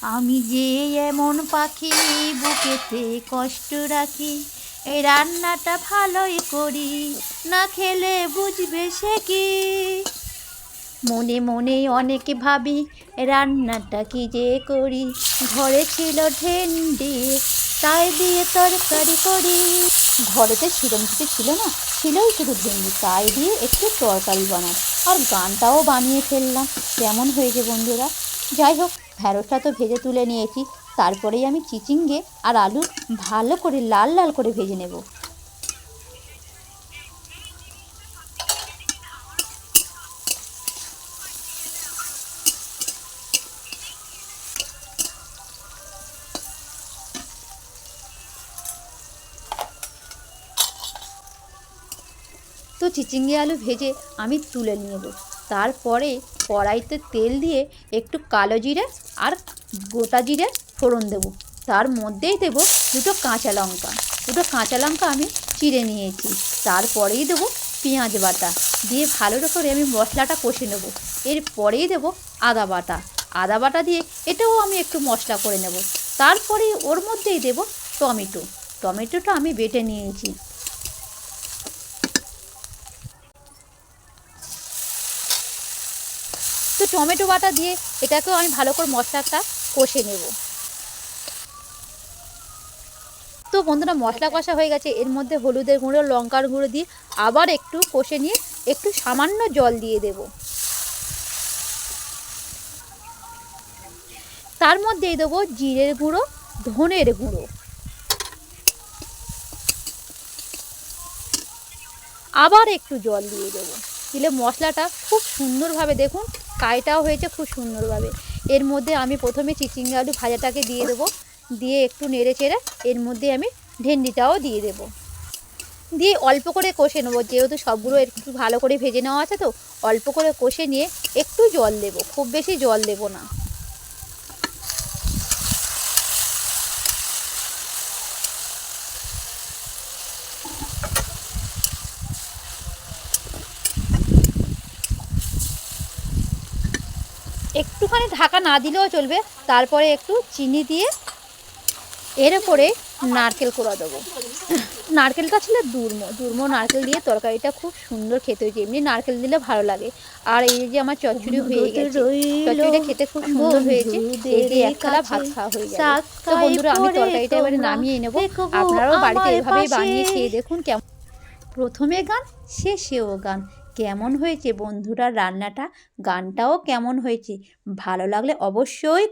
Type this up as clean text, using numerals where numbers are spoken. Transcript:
আমি যে এমন পাখি বুকেতে কষ্ট রাখি, এই রান্নাটা ভালোই করি, না খেলে বুঝবে সে কি। মনে মনে অনেক ভাবি রান্নাটা কি যে করি, ঘরে ছিল ভেন্ডি তাই দিয়ে তরকারি করি। ঘরেতে সেরকম কিছু ছিল না, ছিলই শুধু ভেন্ডি, তাই দিয়ে একটু তরকারি বানাই। আর গানটাও বানিয়ে ফেললাম। কেমন হয়েছে বন্ধুরা? যাই হোক, ঢ্যাঁড়সটা তো ভেজে তুলে নিয়েছি। তারপরেই আমি চিচিঙ্গে আর আলু ভালো করে লাল লাল করে ভেজে নেব। তো চিচিঙ্গে আলু ভেজে আমি তুলে নেব। তারপরে কড়াইতে তেল দিয়ে একটু কালো জিরে আর গোটা জিরে ফোড়ন দেব। তার মধ্যেই দেব দুটো কাঁচা লঙ্কা। আমি চিড়ে নিয়েছি। তারপরেই দেবো পেঁয়াজ বাটা, দিয়ে ভালো করে আমি মশলাটা কষে নেব। এরপরেই দেব আদা বাটা দিয়ে এটাও আমি একটু মশলা করে নেব। তারপরে ওর মধ্যেই দেব টমেটোটা আমি বেটে নিয়েছি। তো টমেটো বাটা দিয়ে এটাকেও আমি ভালো করে মশলাটা কষে নেব। তো বন্ধুরা, মশলা কষা হয়ে গেছে। এর মধ্যে হলুদের গুঁড়ো, লঙ্কার গুঁড়ো দিয়ে আবার একটু কষে নিয়ে একটু সামান্য জল দিয়ে দেব। তার মধ্যেই দেবো জিরের গুঁড়ো, ধনের গুঁড়ো, আবার একটু জল দিয়ে দেবো। দিলে মশলাটা খুব সুন্দরভাবে, দেখুন কাইটাও হয়েছে খুব সুন্দরভাবে। এর মধ্যে আমি প্রথমে চিচিঙ্গে আলু ভাজাটাকে দিয়ে দেবো, দিয়ে একটু নেড়ে চেড়ে এর মধ্যে আমি ভেন্ডিটাও দিয়ে দেবো, দিয়ে অল্প করে কষে নেবো। যেহেতু সবগুলো একটু ভালো করে ভেজে নেওয়া আছে, তো অল্প করে কষে নিয়ে একটু জল দেবো, খুব বেশি জল দেবো না। একটুখানি ঢাকা না দিলেও চলবে। তারপরে একটু চিনি দিয়ে এর উপরে নারকেল কোড়া দেবো। নারকেলটা ছিল দুর্মো নারকেল দিয়ে তরকারিটা খুব সুন্দর খেতে হয়েছে। এমনি নারকেল দিলে ভালো লাগে। আর এই যে আমার চচ্চড়ি হয়ে গেছে, চচ্চড়িটা খেতে খুব সুন্দর হয়েছে। এই যে এক থালা ভাত খাওয়া হয়ে যাবে। তো বন্ধুরা, আমি তরকারিটা এবারে নামিয়ে নেব। আপনারাও বাড়িতে এভাবেই বানিয়ে খেয়ে দেখুন কেমন। প্রথমে গান, শেষেও গান। কেমন হয়েছে বন্ধুরা রান্নাটা? গানটাও কেমন হয়েছে? ভালো লাগলে অবশ্যই